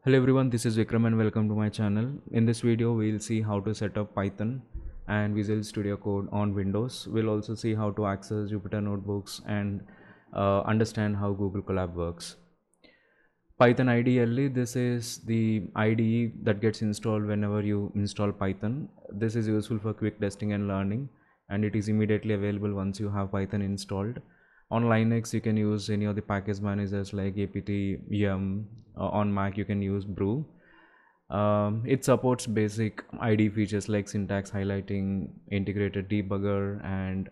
Hello everyone, this is Vikram and welcome to my channel. In this video, we'll see how to set up Python and Visual Studio Code on Windows. We'll also see how to access Jupyter Notebooks and understand how Google Colab works. Python IDE, this is the IDE that gets installed whenever you install Python. This is useful for quick testing and learning, and it is immediately available once you have Python installed. On Linux, you can use any of the package managers like apt, yum. On Mac, you can use brew. It supports basic IDE features like syntax highlighting, integrated debugger, and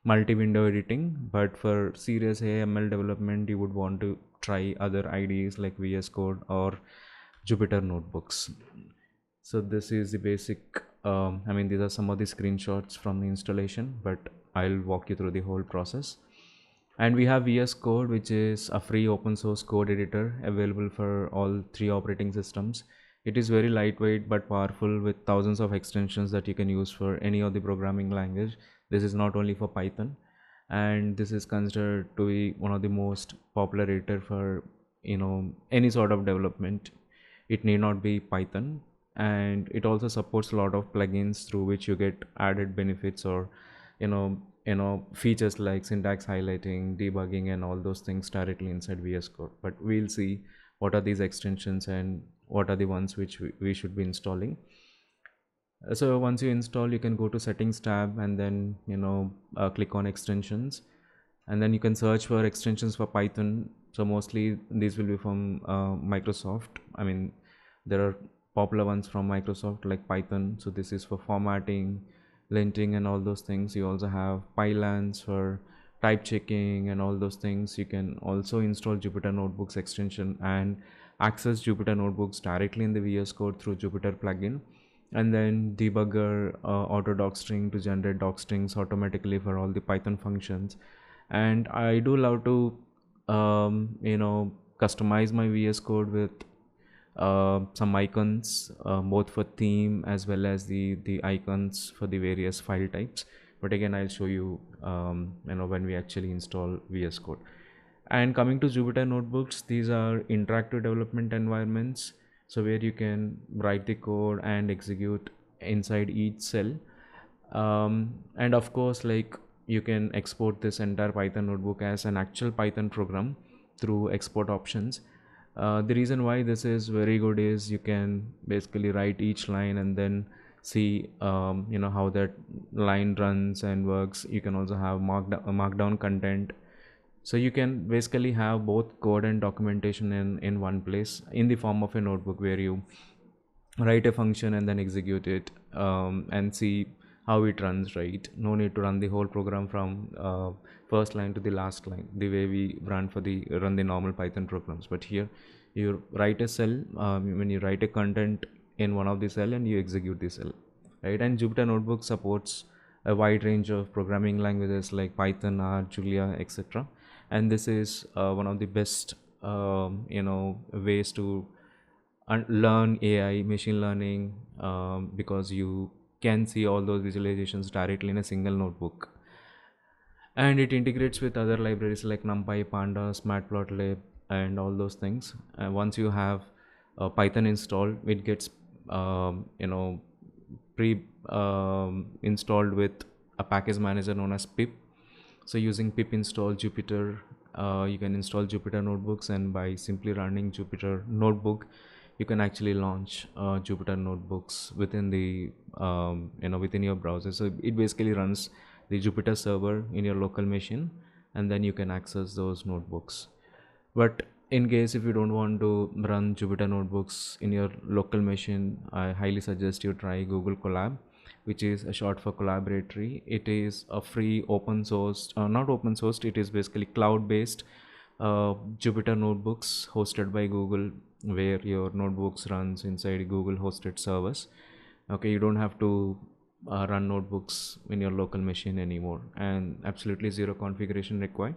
multi-window editing. But for serious AML development, you would want to try other IDEs like VS Code or Jupyter Notebooks. So this is the basic, these are some of the screenshots from the installation, but I'll walk you through the whole process. And we have VS Code, which is a free open source code editor available for all 3 operating systems. It is very lightweight but powerful with thousands of extensions that you can use for any of the programming language. This is not only for Python, and this is considered to be one of the most popular editor for any sort of development. It need not be Python, and it also supports a lot of plugins through which you get added benefits or features like syntax highlighting, debugging, and all those things directly inside VS Code. But we'll see what are these extensions and what are the ones which we should be installing. So once you install, you can go to settings tab and then click on extensions, and then you can search for extensions for Python. So mostly these will be from Microsoft. There are popular ones from Microsoft like Python. So this is for formatting, linting, and all those things. You also have Pylance for type checking and all those things. You can also install Jupyter Notebooks extension and access Jupyter Notebooks directly in the VS Code through Jupyter plugin. And then debugger, auto docstring to generate docstrings automatically for all the Python functions. And I do love to customize my VS Code with some icons, both for theme as well as the icons for the various file types. But again, I'll show you when we actually install VS Code. And coming to Jupyter Notebooks, these are interactive development environments, so where you can write the code and execute inside each cell. And of course, like, you can export this entire Python notebook as an actual Python program through export options. The reason why this is very good is you can basically write each line and then see how that line runs and works. You can also have markdown content, so you can basically have both code and documentation in one place in the form of a notebook where you write a function and then execute it and see how it runs, right? No need to run the whole program from first line to the last line the way we run the normal Python programs. But here you write a cell, when you write a content in one of the cell and you execute the cell, right? And Jupyter Notebook supports a wide range of programming languages like Python, R, Julia, etc. And this is one of the best ways to learn AI, machine learning, because you can see all those visualizations directly in a single notebook. And it integrates with other libraries like NumPy, Pandas, Matplotlib, and all those things. And once you have Python installed, it gets installed with a package manager known as pip. So using pip install Jupyter, you can install Jupyter Notebooks, and by simply running Jupyter Notebook, you can actually launch Jupyter Notebooks within the within your browser. So it basically runs the Jupyter server in your local machine, and then you can access those notebooks. But in case if you don't want to run Jupyter Notebooks in your local machine, I highly suggest you try Google Colab, which is a short for collaboratory. It is a free open source, not open sourced, it is basically cloud based Jupyter Notebooks hosted by Google, where your notebooks runs inside Google hosted servers. Okay, you don't have to run notebooks in your local machine anymore, and absolutely zero configuration required.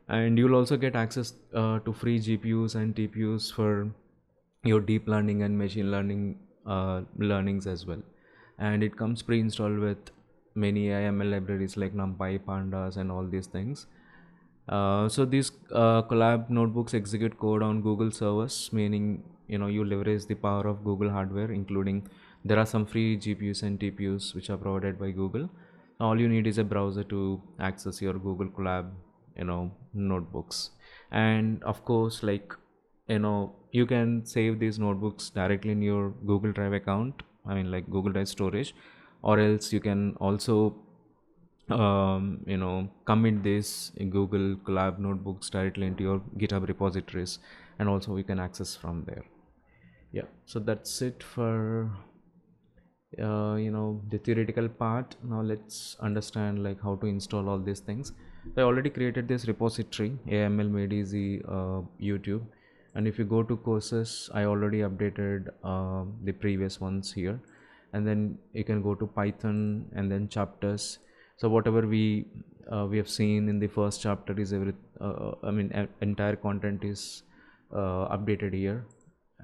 And you'll also get access to free GPUs and TPUs for your deep learning and machine learning learnings as well. And it comes pre-installed with many AIML libraries like NumPy, Pandas, and all these things. So these Colab notebooks execute code on Google servers, meaning you leverage the power of Google hardware, including there are some free GPUs and TPUs which are provided by Google. All you need is a browser to access your Google Colab notebooks. And of course, like you can save these notebooks directly in your Google Drive account, I mean like Google Drive storage, or else you can also commit this in Google Colab notebooks directly into your GitHub repositories, and also you can access from there. Yeah, so that's it for the theoretical part. Now let's understand like how to install all these things. I already created this repository, AIMLMadeEasy YouTube, and if you go to courses, I already updated the previous ones here, and then you can go to Python and then chapters. So whatever we have seen in the first chapter is entire content is updated here,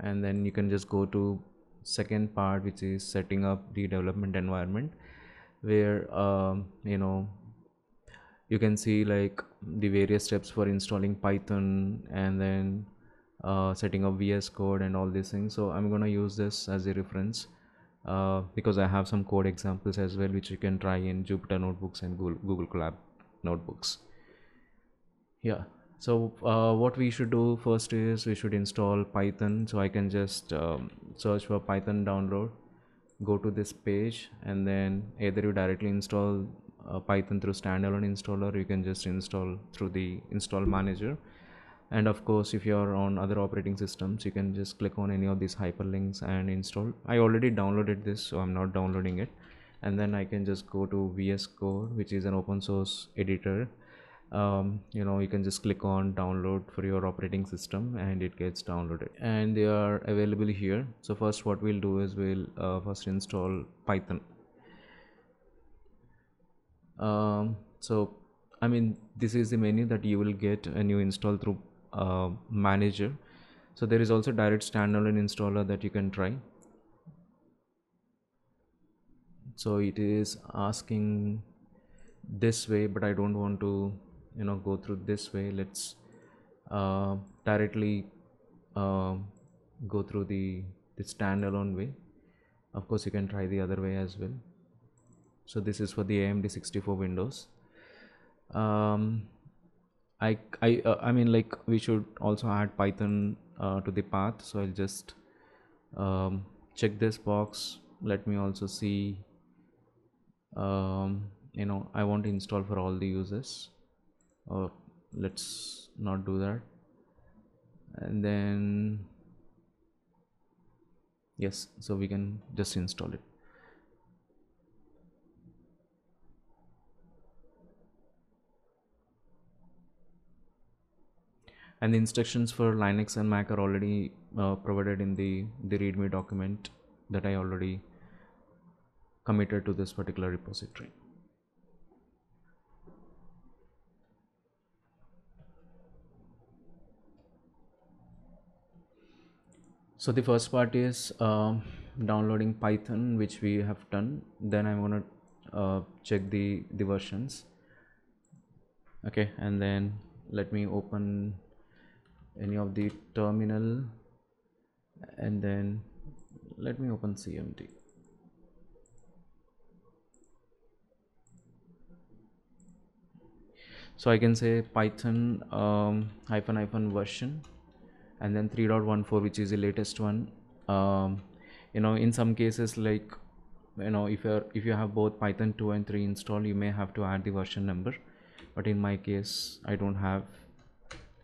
and then you can just go to second part, which is setting up the development environment, where you can see like the various steps for installing Python, and then setting up VS Code and all these things. So I'm gonna use this as a reference because I have some code examples as well, which you can try in Jupyter Notebooks and Google Colab notebooks. Yeah, so what we should do first is we should install Python. So I can just search for Python download, go to this page, and then either you directly install Python through standalone installer, you can just install through the install manager. And of course, if you're on other operating systems, you can just click on any of these hyperlinks and install. I already downloaded this, so I'm not downloading it. And then I can just go to VS Code, which is an open source editor. You can just click on download for your operating system, and it gets downloaded, and they are available here. So first what we'll do is we'll first install Python. So I mean, this is the menu that you will get when you install through manager. So there is also direct standalone installer that you can try. So it is asking this way, but I don't want to go through this way. Let's directly go through the standalone way. Of course, you can try the other way as well. So this is for the AMD 64 Windows. I mean, like, we should also add Python to the path. So I'll just check this box. Let me also see. I want to install for all the users. Let's not do that. And then yes, so we can just install it. And the instructions for Linux and Mac are already provided in the README document that I already committed to this particular repository. So the first part is downloading Python, which we have done. Then I'm gonna check the versions. Okay, and then let me open any of the terminal, and then let me open CMD. So I can say Python -- version, and then 3.14, which is the latest one. In some cases, like if you have both Python 2 and 3 installed, you may have to add the version number, but in my case I don't have.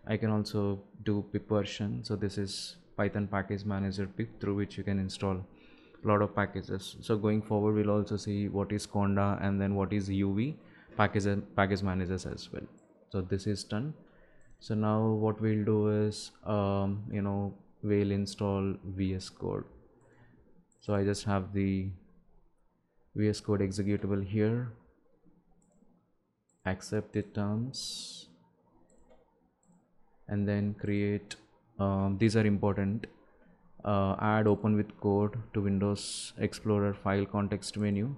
I can also do pip version. So this is Python package manager pip, through which you can install a lot of packages. So going forward, we'll also see what is Conda and then what is UV package managers as well. So this is done. So now what we'll do is we'll install VS Code. So I just have the VS Code executable here, accept the terms, and then create these are important. Add open with code to Windows Explorer file context menu.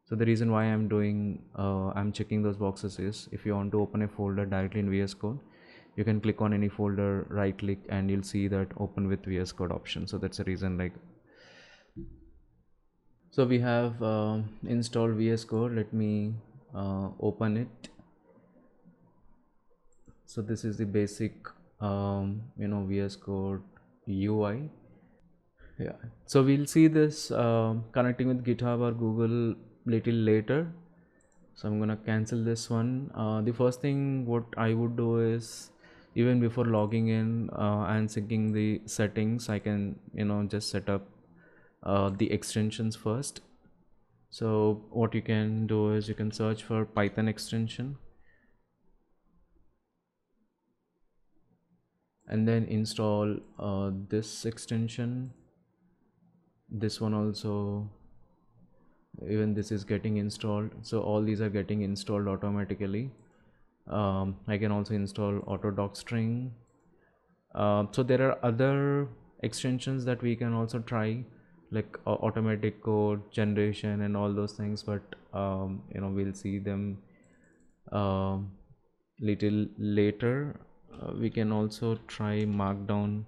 So the reason why I'm checking those boxes is if you want to open a folder directly in VS Code, you can click on any folder, right click, and you'll see that open with VS Code option. So that's the reason, like, so we have installed VS Code. Let me open it. So this is the basic VS Code UI. Yeah, so we'll see this connecting with GitHub or Google little later. So I'm gonna cancel this one. The first thing what I would do is, even before logging in and syncing the settings, I can just set up the extensions first. So what you can do is you can search for Python extension and then install this extension. This one also, even this is getting installed. So all these are getting installed automatically. I can also install AutoDocString. So there are other extensions that we can also try, like automatic code generation and all those things, but we'll see them little later. We can also try Markdown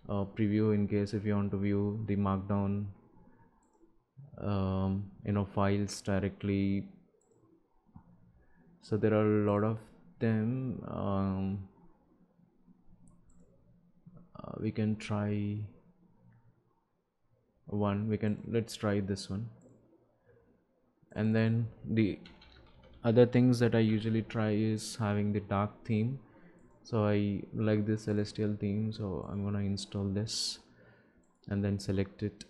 preview in case if you want to view the Markdown files directly. So there are a lot of them. We can try one. Let's try this one. And then the other things that I usually try is having the dark theme. So I like this celestial theme, so I'm gonna install this and then select it,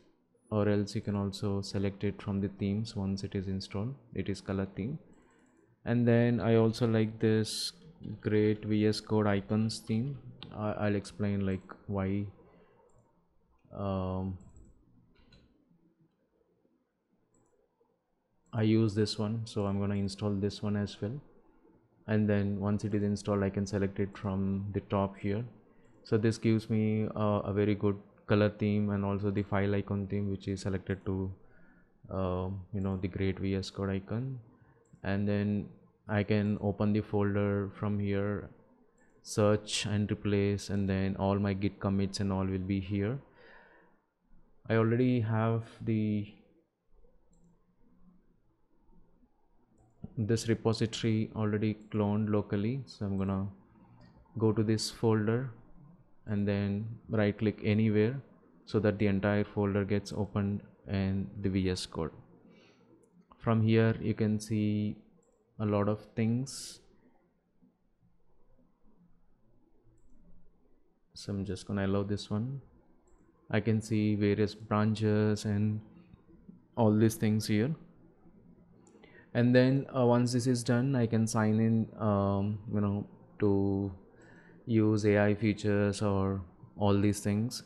or else you can also select it from the themes. Once it is installed, it is color theme. And then I also like this great VS Code icons theme. I'll explain like why I use this one. So I'm going to install this one as well, and then once it is installed, I can select it from the top here. So this gives me a very good color theme and also the file icon theme, which is selected to the great VS Code icon. And then I can open the folder from here, search and replace, and then all my git commits and all will be here. I already have this repository already cloned locally, so I'm gonna go to this folder and then right click anywhere so that the entire folder gets opened in the VS Code. From here you can see a lot of things. So I'm just gonna allow this one. I can see various branches and all these things here. And then once this is done, I can sign in to use AI features or all these things.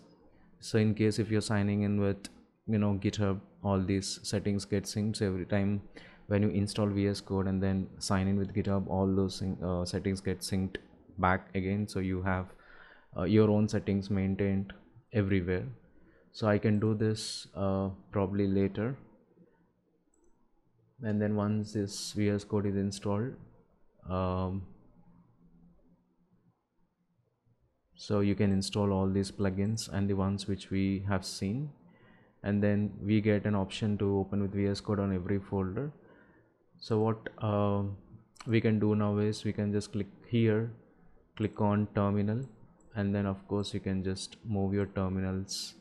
So in case if you're signing in with GitHub, all these settings get synced. So every time when you install VS Code and then sign in with GitHub, all those settings get synced back again, so you have your own settings maintained everywhere. So I can do this probably later. And then once this VS Code is installed, so you can install all these plugins and the ones which we have seen, and then we get an option to open with VS Code on every folder. So what we can do now is we can just click here, click on terminal, and then of course you can just move your terminals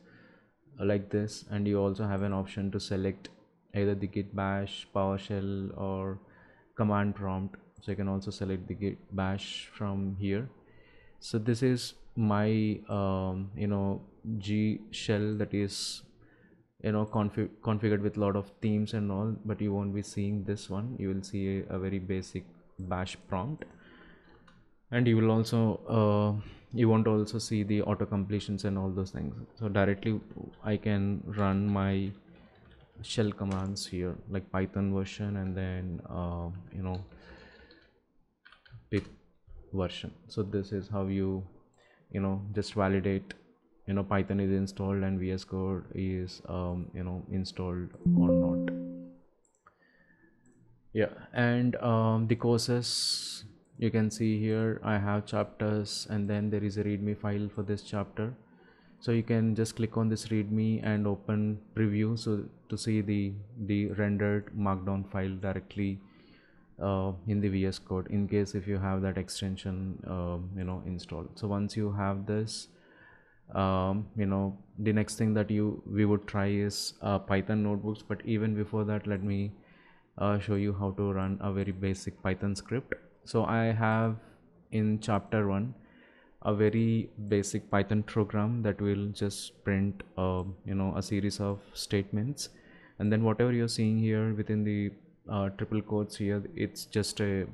like this, and you also have an option to select either the git bash, PowerShell, or command prompt. So you can also select the git bash from here. So this is my G shell that is configured with a lot of themes and all, but you won't be seeing this one. You will see a very basic bash prompt, and you will also you won't also see the auto completions and all those things. So directly I can run my shell commands here, like Python version and then pip version. So this is how you just validate Python is installed and VS Code is installed or not. Yeah, and the courses you can see here I have chapters, and then there is a readme file for this chapter. So you can just click on this readme and open preview, so to see the rendered markdown file directly in the VS Code, in case if you have that extension installed. So once you have this, the next thing that we would try is Python notebooks. But even before that, let me show you how to run a very basic Python script. So I have in chapter 1 a very basic Python program that will just print a series of statements, and then whatever you're seeing here within the triple quotes here, it's just a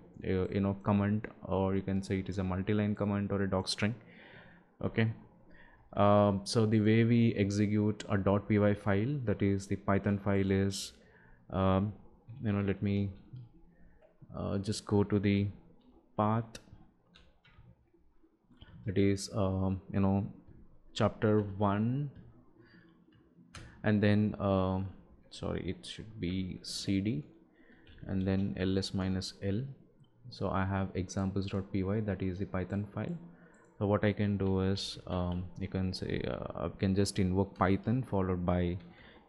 comment, or you can say it is a multi-line comment or a doc string. Okay. So the way we execute a .py file, that is the Python file, is let me just go to the path, that is chapter 1, and then sorry, it should be cd and then ls minus l. So I have examples.py, that is the Python file. So what I can do is you can say I can just invoke Python followed by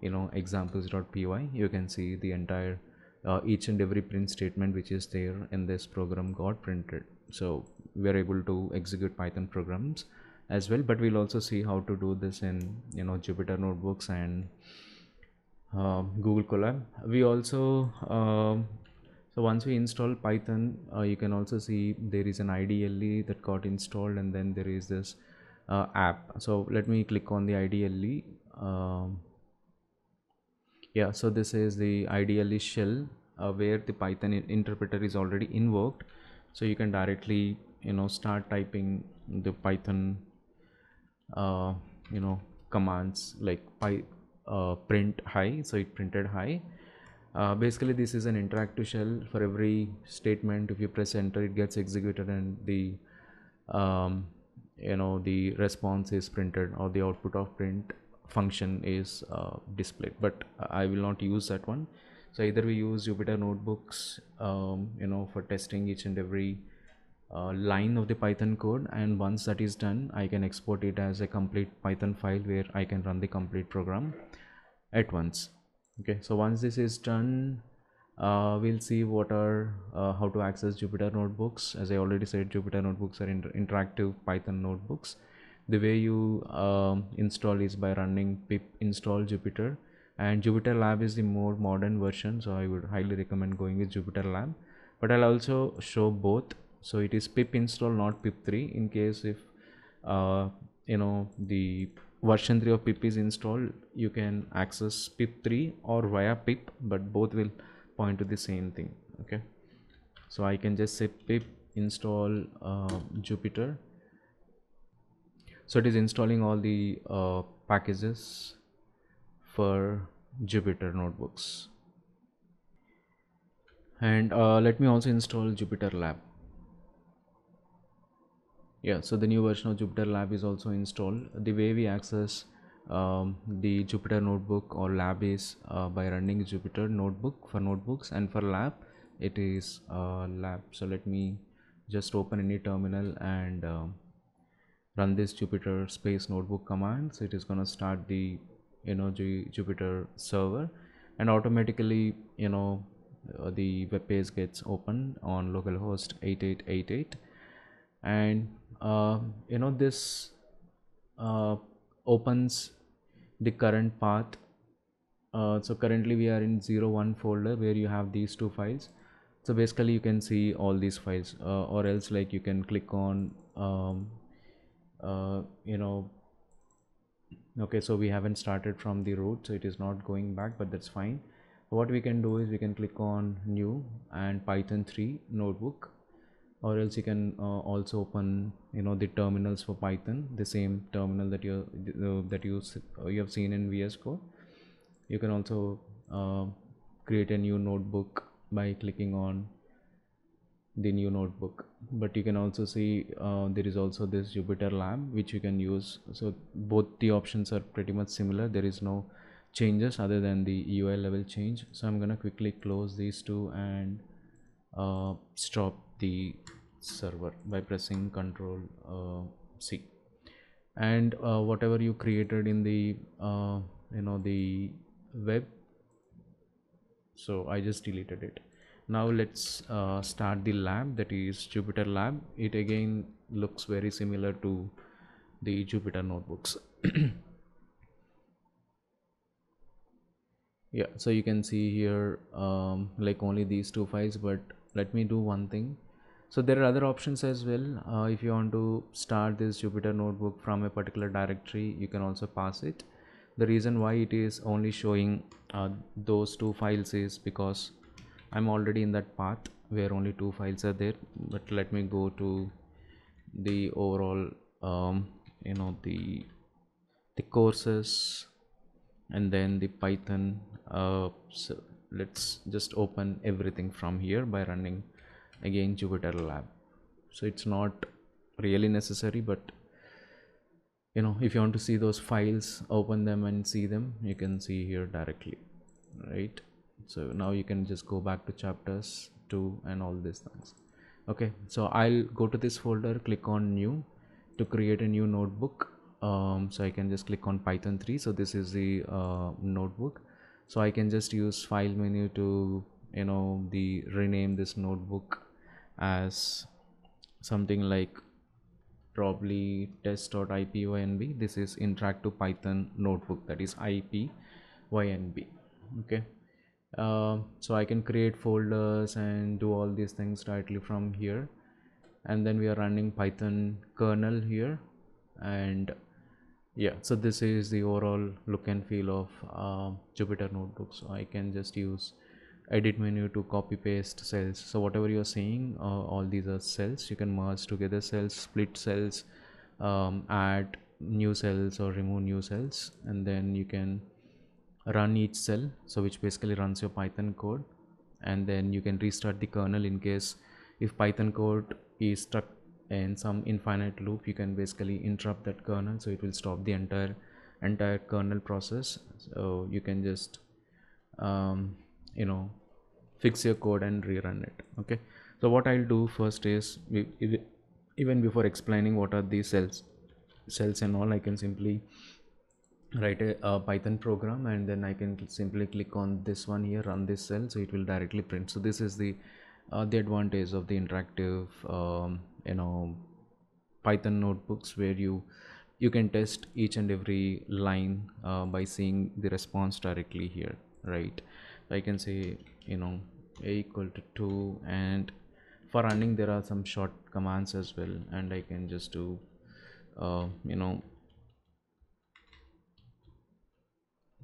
examples.py. You can see the entire each and every print statement which is there in this program got printed. So we are able to execute Python programs as well, but we'll also see how to do this in Jupyter Notebooks and Google Colab. We also so once we install Python, you can also see there is an IDLE that got installed, and then there is this app. So let me click on the IDLE. Yeah, so this is the IDLE shell where the Python interpreter is already invoked. So you can directly start typing the Python commands like print hi. So it printed hi. Basically this is an interactive shell. For every statement, if you press enter, it gets executed, and the the response is printed, or the output of print function is displayed. But I will not use that one. So either we use Jupyter Notebooks for testing each and every line of the Python code, and once that is done, I can export it as a complete Python file where I can run the complete program at once. Okay, so once this is done, we'll see what are how to access Jupyter Notebooks. As I already said, Jupyter Notebooks are interactive Python notebooks. The way you install is by running pip install Jupyter, and Jupyter Lab is the more modern version, so I would highly recommend going with Jupyter Lab. But I'll also show both. So it is pip install, not pip3, in case if the version 3 of pip is installed, you can access pip3 or via pip, but both will point to the same thing. Okay, so I can just say pip install Jupyter. So it is installing all the packages for Jupyter Notebooks. And let me also install Jupyter Lab. Yeah, so the new version of Jupyter Lab is also installed. The way we access the Jupyter Notebook or Lab is by running Jupyter Notebook for notebooks, and for Lab it is Lab. So let me just open any terminal and run this Jupyter space notebook command. So it is going to start the Jupyter server, and automatically the web page gets opened on localhost 8888, and this opens the current path. So currently we are in 01 folder where you have these two files. So basically you can see all these files, or else like you can click on okay, so we haven't started from the root, so it is not going back, but that's fine. What we can do is we can click on new and Python 3 notebook, or else you can also open the terminals for Python, the same terminal that you have seen in VS Code. You can also create a new notebook by clicking on the new notebook. But you can also see there is also this Jupyter Lab which you can use. So both the options are pretty much similar. There is no changes other than the UI level change. So I'm gonna quickly close these two and stop the server by pressing Control C, and whatever you created in the the web, so I just deleted it. Now let's start the lab, that is Jupyter Lab. It again looks very similar to the Jupyter Notebooks. Yeah, so you can see here like only these two files, but let me do one thing. So there are other options as well. If you want to start this Jupyter notebook from a particular directory, you can also pass it. The reason why it is only showing those two files is because I'm already in that path where only two files are there. But let me go to the overall the courses and then the Python. So let's just open everything from here by running again Jupyter Lab. So it's not really necessary, but if you want to see those files, open them and see them, you can see here directly, right? So now you can just go back to chapters 2 and all these things. Okay, so I'll go to this folder, click on new to create a new notebook. So I can just click on Python 3. So this is the notebook. So I can just use file menu to rename this notebook as something like probably test.ipynb. This is interactive Python notebook, that is ipynb. Okay, so I can create folders and do all these things directly from here. And then we are running Python kernel here, and yeah, so this is the overall look and feel of Jupyter Notebook. So I can just use edit menu to copy paste cells. So whatever you're seeing, all these are cells. You can merge together cells, split cells, add new cells or remove new cells, and then you can run each cell, so which basically runs your Python code. And then you can restart the kernel in case if Python code is stuck in some infinite loop. You can basically interrupt that kernel, so it will stop the entire kernel process. So you can just fix your code and rerun it. Okay, so what I'll do first is, even before explaining what are these cells and all, I can simply write a Python program, and then I can simply click on this one here, run this cell, so it will directly print. So this is the advantage of the interactive Python notebooks, where you can test each and every line by seeing the response directly here, right? I can say a equal to 2, and for running there are some short commands as well, and I can just do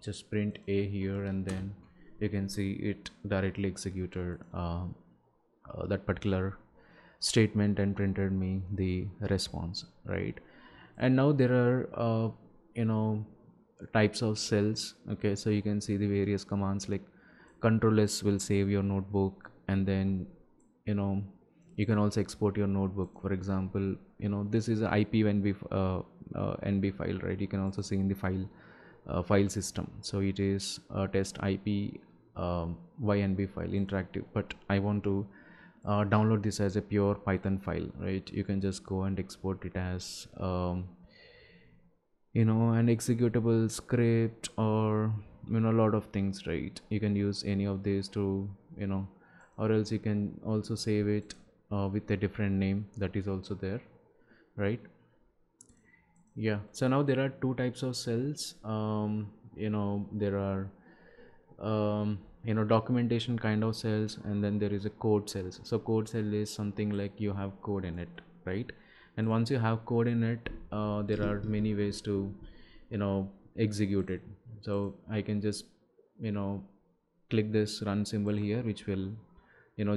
just print a here, and then you can see it directly executed that particular statement and printed me the response, right? And now there are types of cells. Okay, so you can see the various commands, like control S will save your notebook, and then you can also export your notebook. For example, this is a ipynb nb file, right? You can also see in the file system. So it is a test ip ynb file interactive, but I want to download this as a pure Python file, right? You can just go and export it as an executable script, or a lot of things, right? You can use any of these to or else you can also save it with a different name, that is also there, right? Yeah, so now there are two types of cells. There are documentation kind of cells, and then there is a code cells. So code cell is something like you have code in it, right? And once you have code in it, there are many ways to execute it. So I can just click this run symbol here, which will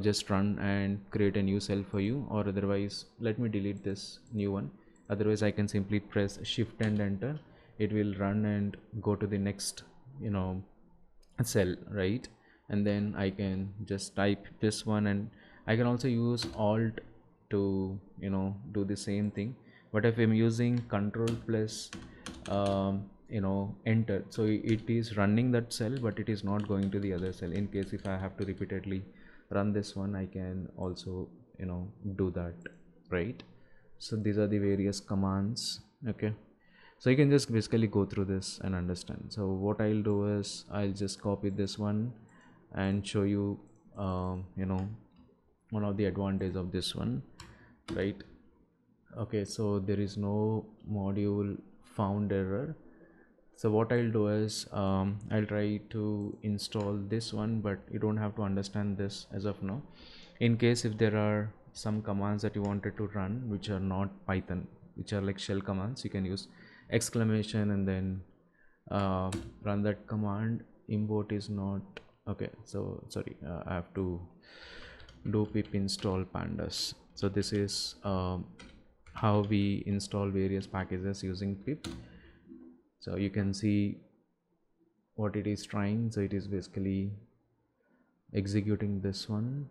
just run and create a new cell for you. Or otherwise, let me delete this new one. Otherwise I can simply press shift and enter. It will run and go to the next cell, right? And then I can just type this one, and I can also use alt to do the same thing. But if I'm using control plus enter, so it is running that cell, but it is not going to the other cell. In case if I have to repeatedly run this one, I can also do that, right? So these are the various commands. Okay, so you can just basically go through this and understand. So what I'll do is I'll just copy this one and show you one of the advantage of this one, right? Okay, so there is no module found error. So what I'll do is I'll try to install this one, but you don't have to understand this as of now. In case if there are some commands that you wanted to run which are not Python, which are like shell commands, you can use exclamation and then run that command. Import is not okay, so sorry, I have to do pip install pandas. So this is how we install various packages using pip. So you can see what it is trying. So it is basically executing this one.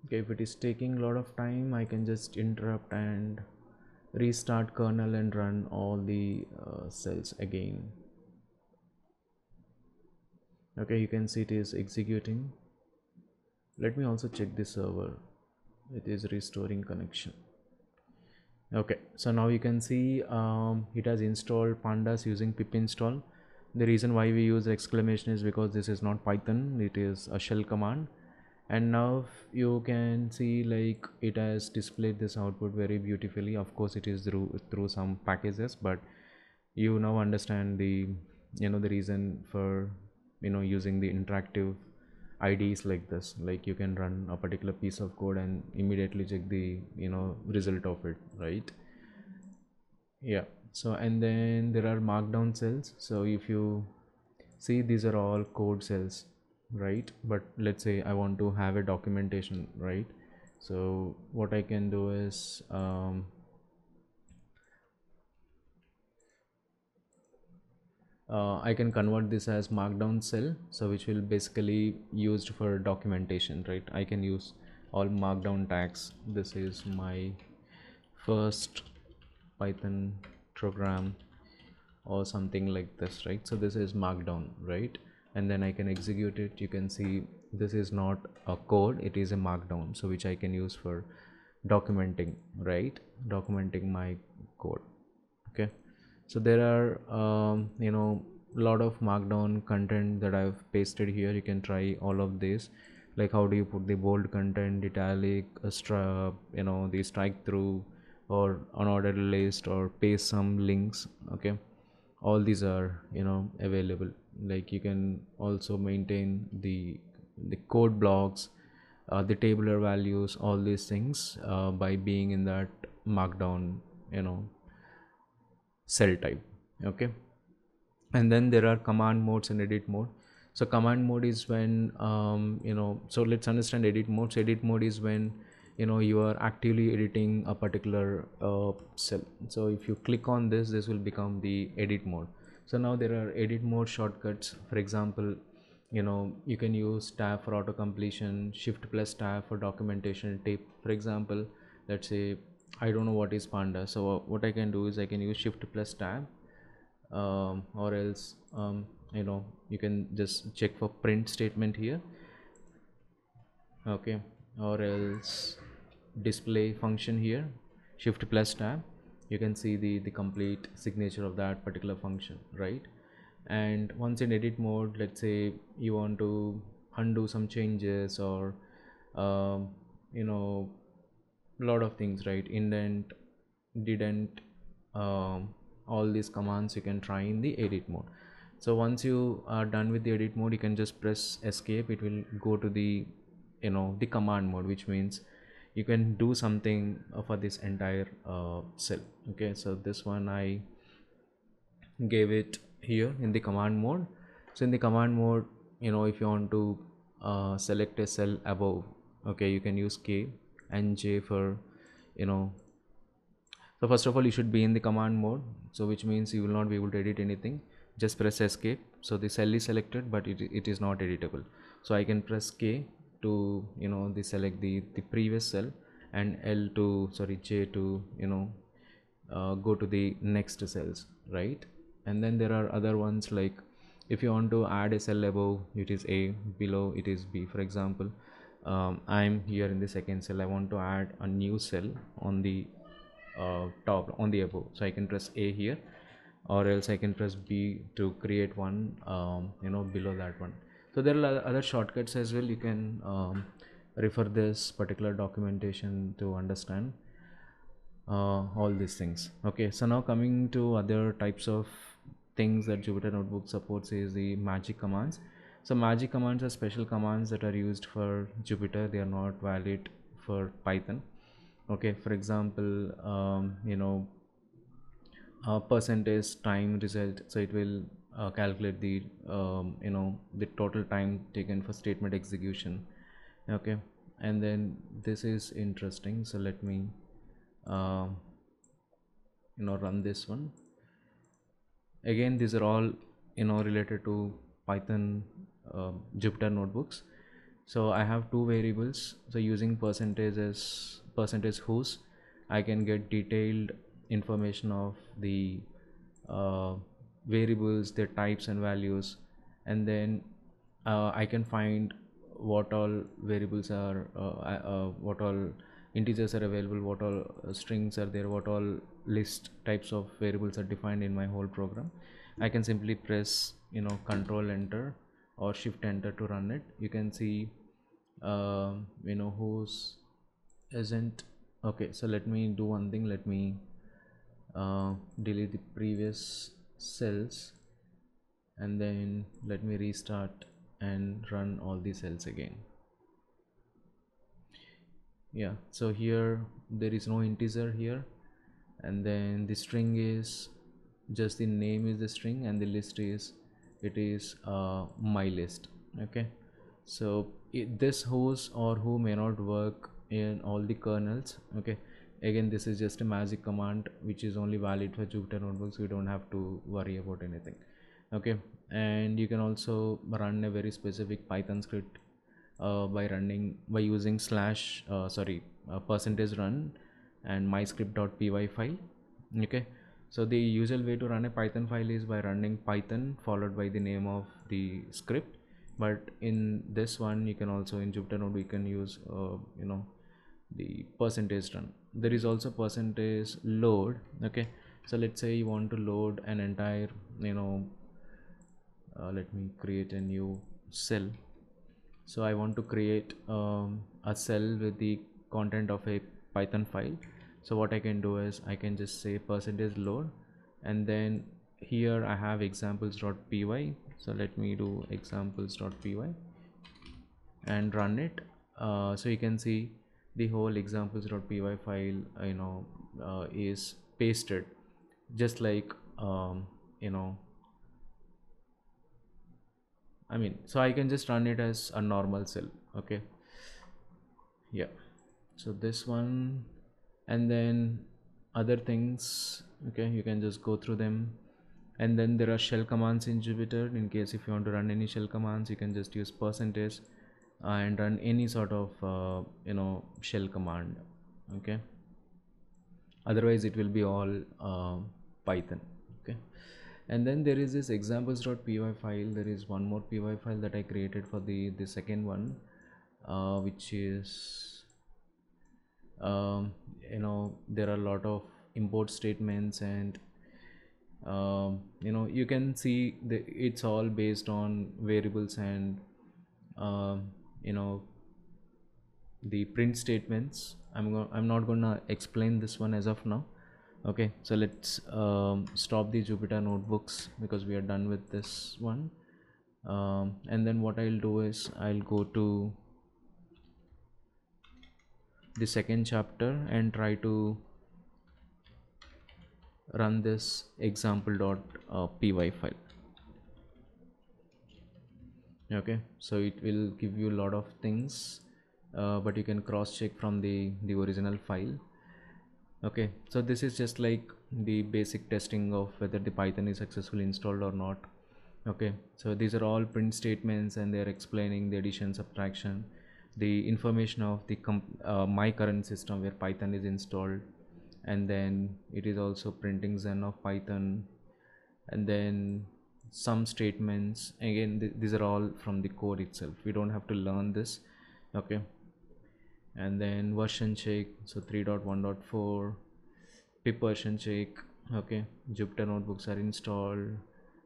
Okay, if it is taking a lot of time, I can just interrupt and restart kernel and run all the cells again. Okay, you can see it is executing. Let me also check the server. It is restoring connection. Okay, so now you can see it has installed pandas using pip install. The reason why we use exclamation is because this is not Python, it is a shell command. And now you can see like it has displayed this output very beautifully. Of course it is through some packages, but you now understand the the reason for using the interactive IDs like this. Like you can run a particular piece of code and immediately check the result of it, right? Yeah. So and then there are markdown cells. So if you see, these are all code cells, right? But let's say I want to have a documentation, right? So what I can do is I can convert this as markdown cell, so which will basically used for documentation, right? I can use all markdown tags. This is my first Python program or something like this, right? So this is markdown, right? And then I can execute it. You can see this is not a code, it is a markdown, so which I can use for documenting, right? Documenting my code. Okay, so there are a lot of markdown content that I've pasted here. You can try all of this, like how do you put the bold content, italic, the strike through or unordered list, or paste some links. Okay, all these are available. Like you can also maintain the code blocks, the tabular values, all these things by being in that markdown cell type. Okay, and then there are command modes and edit mode. So command mode is when so let's understand edit mode. So edit mode is when you are actively editing a particular cell. So if you click on this will become the edit mode. So now there are edit mode shortcuts. For example, you can use tab for auto completion, shift plus tab for documentation tip. For example, let's say I don't know what is panda, so what I can do is I can use shift plus tab, or else you can just check for print statement here. Okay, or else display function here, shift plus tab, you can see the complete signature of that particular function, right? And once in edit mode, let's say you want to undo some changes or you know lot of things, right? Indent, didn't, all these commands you can try in the edit mode. So once you are done with the edit mode, you can just press escape. It will go to the the command mode, which means you can do something for this entire cell. Okay, so this one I gave it here in the command mode. So in the command mode, if you want to select a cell above, okay, you can use K and J for so first of all, you should be in the command mode, so which means you will not be able to edit anything. Just press escape. So the cell is selected, but it is not editable. So I can press K to select the previous cell, and J to go to the next cells, right? And then there are other ones, like if you want to add a cell above, it is A, below it is B. For example, I'm here in the second cell, I want to add a new cell on the top, on the above, so I can press A here, or else I can press B to create one below that one. So there are other shortcuts as well. You can refer this particular documentation to understand all these things. Okay, so now coming to other types of things that Jupyter Notebook supports is the magic commands. So magic commands are special commands that are used for Jupyter. They are not valid for Python. Okay, for example, percentage time result, so it will calculate the the total time taken for statement execution. Okay, and then this is interesting, so let me run this one. Again, these are all related to Python Jupyter Notebooks. So I have two variables, so using percentage whose, I can get detailed information of the variables, their types and values, and then I can find what all variables are, what all integers are available, what all strings are there, what all list types of variables are defined in my whole program. I can simply press control enter or shift enter to run it. You can see whose isn't okay. So let me do one thing, let me delete the previous cells, and then let me restart and run all the cells again. Yeah, so here there is no integer here, and then the string is just the name is the string, and the list is my list. Okay, so this whose or who may not work in all the kernels. Okay, again, this is just a magic command which is only valid for Jupyter Notebooks. We don't have to worry about anything. Okay, and you can also run a very specific Python script by using percentage run and myscript.py file. Okay, so the usual way to run a Python file is by running Python followed by the name of the script, but in this one you can also, in Jupyter Notebook, you can use the percentage run. There is also percentage load. Okay, so let's say you want to load an entire let me create a new cell. So I want to create a cell with the content of a Python file. So what I can do is I can just say percentage load, and then here I have examples.py. So let me do examples.py and run it. So you can see the whole examples.py file is pasted, just like so I can just run it as a normal cell. Okay, yeah, so this one, and then other things. Okay, you can just go through them, and then there are shell commands in Jupyter. In case if you want to run any shell commands, you can just use percentage and run any sort of shell command. Okay, otherwise it will be all Python. Okay, and then there is this examples.py file. There is one more py file that I created for the second one, which is there are a lot of import statements, and you can see it's all based on variables and the print statements. I'm not gonna explain this one as of now. Okay, so let's stop the Jupyter Notebooks because we are done with this one, and then what I'll do is I'll go to the second chapter and try to run this example.py file. Okay, so it will give you a lot of things, but you can cross check from the original file. Okay, so this is just like the basic testing of whether the Python is successfully installed or not. Okay, so these are all print statements, and they're explaining the addition, subtraction. the information of the my current system where Python is installed, and then it is also printing Zen of Python, and then some statements. Again, these are all from the code itself, we don't have to learn this. Okay, and then version check, so 3.1.4 pip version check. Okay, Jupyter Notebooks are installed,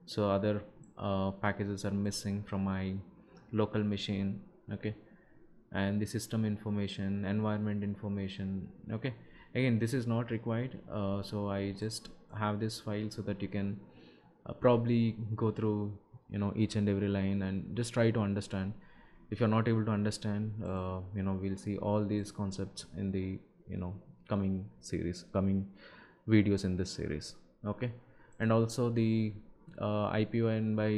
so other packages are missing from my local machine. Okay, and the system information, environment information. Okay, again, this is not required, so I just have this file so that you can probably go through, each and every line and just try to understand. If you're not able to understand, we'll see all these concepts in the coming videos in this series. Okay, and also the IPYN by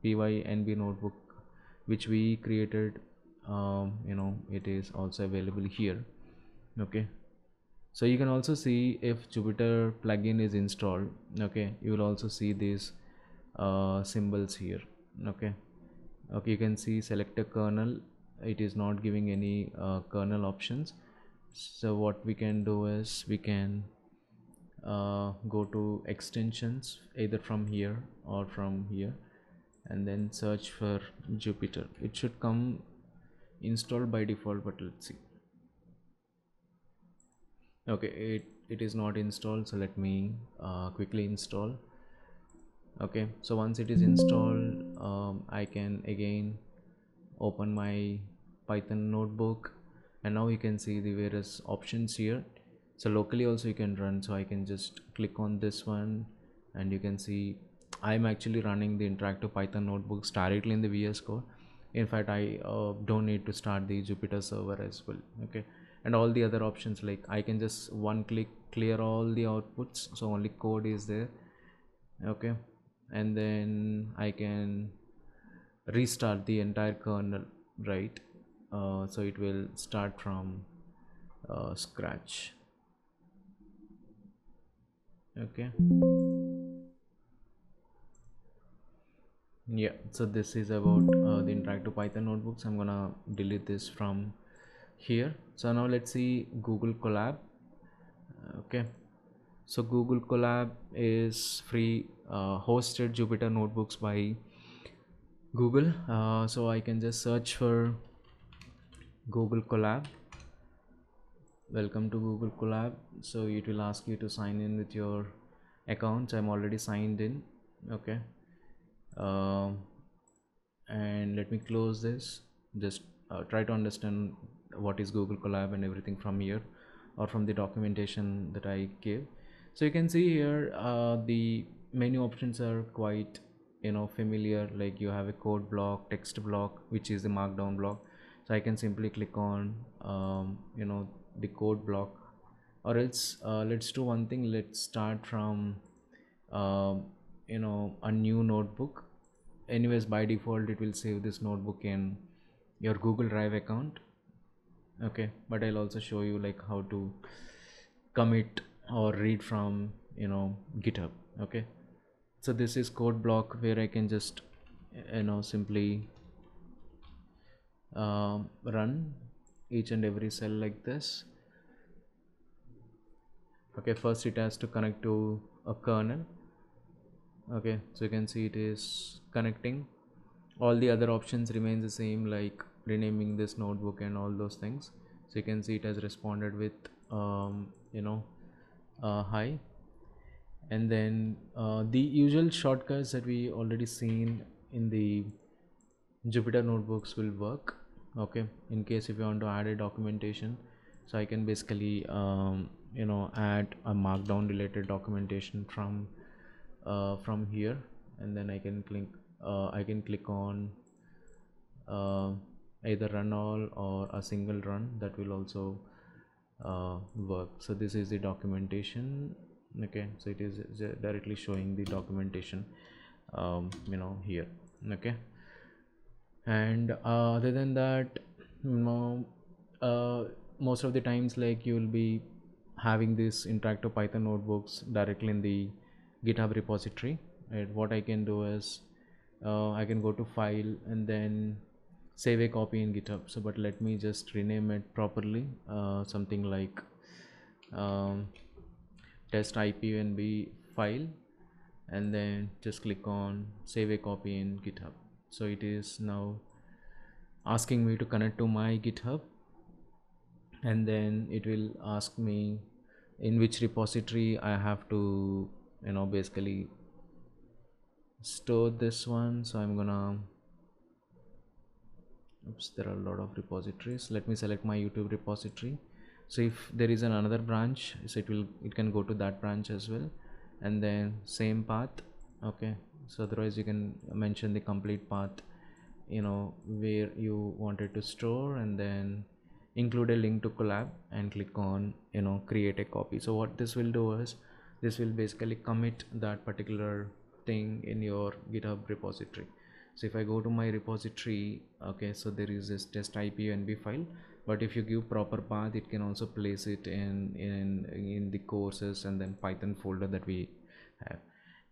PYNB notebook which we created, it is also available here. Okay, so you can also see if Jupyter plugin is installed. Okay, you will also see these symbols here. Okay, you can see select a kernel, it is not giving any kernel options. So what we can do is we can go to extensions either from here or from here, and then search for Jupyter. It should come installed by default, but let's see. Okay, it is not installed, so let me quickly install. Okay, so once it is installed, I can again open my Python notebook, and now you can see the various options here. So locally also you can run, so I can just click on this one, and you can see I'm actually running the interactive Python notebooks directly in the VS Code. In fact, I don't need to start the Jupyter server as well. Okay, and all the other options, like I can just one click clear all the outputs, so only code is there. Okay, and then I can restart the entire kernel, right? So it will start from scratch. Okay, yeah, so this is about the interactive Python notebooks. I'm gonna delete this from here. So now let's see Google Colab. Okay, so Google Colab is free hosted Jupyter notebooks by Google. So I can just search for Google Colab. Welcome to Google Colab. So it will ask you to sign in with your account. I'm already signed in. Okay, and let me close this. Just try to understand what is Google Colab and everything from here, or from the documentation that I give. So you can see here the menu options are quite familiar. Like you have a code block, text block, which is the markdown block. So I can simply click on the code block, or else let's do one thing. Let's start from a new notebook. Anyways, by default it will save this notebook in your Google Drive account. Okay, but I'll also show you like how to commit or read from GitHub. Okay, so this is code block where I can just simply run each and every cell like this. Okay, first it has to connect to a kernel. Okay, so you can see it is connecting. All the other options remains the same, like renaming this notebook and all those things. So you can see it has responded with hi. And then the usual shortcuts that we already seen in the Jupyter notebooks will work. Okay, in case if you want to add a documentation, so I can basically add a markdown related documentation from here, and then I can click on either run all or a single run. That will also work. So this is the documentation. Okay, so it is directly showing the documentation here. Okay, and other than that, most of the times, like you will be having this interactive Python notebooks directly in the GitHub repository. Right? What I can do is I can go to file, and then save a copy in GitHub. So but let me just rename it properly, something like test IPNB file, and then just click on save a copy in GitHub. So it is now asking me to connect to my GitHub, and then it will ask me in which repository I have to, basically store this one. So I'm gonna, oops, there are a lot of repositories. Let me select my YouTube repository. So if there is another branch, so it can go to that branch as well, and then same path. Okay, so otherwise you can mention the complete path, where you wanted to store, and then include a link to Colab and click on, create a copy. So what this will do is this will basically commit that particular thing in your GitHub repository. So if I go to my repository, okay, so there is this test IPNB file, but if you give proper path, it can also place it in the courses and then Python folder that we have,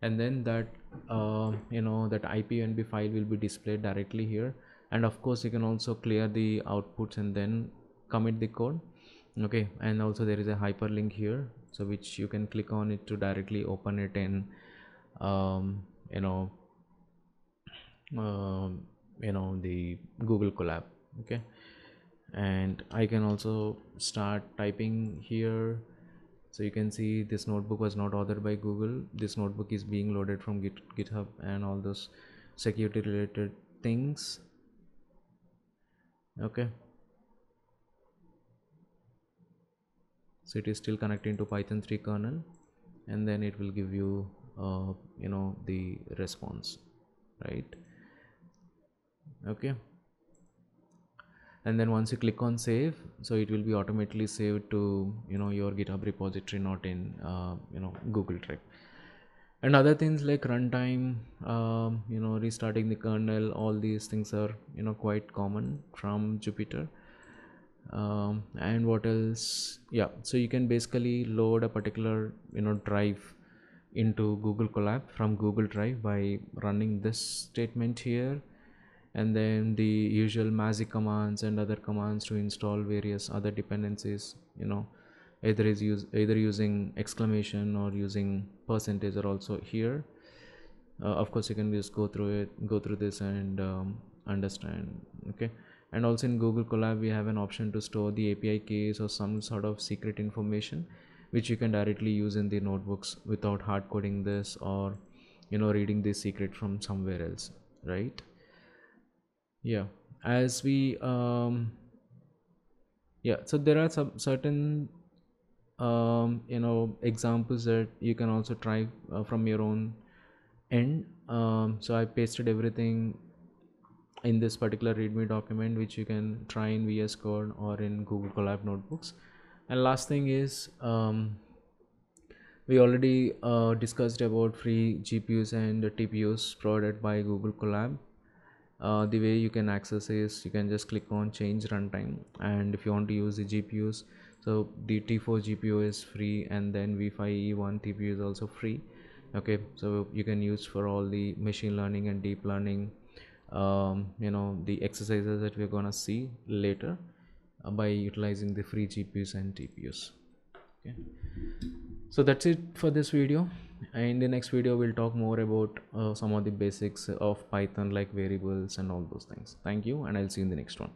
and then that that IPNB file will be displayed directly here. And of course you can also clear the outputs and then commit the code. Okay, and also there is a hyperlink here, so which you can click on it to directly open it in the Google Colab. Okay, and I can also start typing here. So you can see this notebook was not authored by Google. This notebook is being loaded from GitHub and all those security related things. Okay, so it is still connecting to Python 3 kernel, and then it will give you the response, right? Okay, and then once you click on save, so it will be automatically saved to your GitHub repository, not in Google Drive. And other things like runtime, restarting the kernel, all these things are quite common from Jupyter. And what else? Yeah, so you can basically load a particular drive into Google Colab from Google Drive by running this statement here, and then the usual magic commands and other commands to install various other dependencies. Either using exclamation or using percentage are also here. Of course you can just go through this and understand. Okay, and also in Google Colab we have an option to store the API keys or some sort of secret information, which you can directly use in the notebooks without hard coding this or reading the secret from somewhere else, right? Yeah, as we yeah, so there are some certain examples that you can also try from your own end. So I pasted everything in this particular readme document, which you can try in VS Code or in Google Colab notebooks. And last thing is, we already discussed about free GPUs and TPUs provided by Google Colab. The way you can access is you can just click on change runtime, and if you want to use the GPUs, so the T4 GPU is free, and then V5E1 TPU is also free. Okay, so you can use for all the machine learning and deep learning, the exercises that we're gonna see later by utilizing the free GPUs and TPUs. Okay, so that's it for this video. In the next video we'll talk more about some of the basics of Python, like variables and all those things. Thank you, and I'll see you in the next one.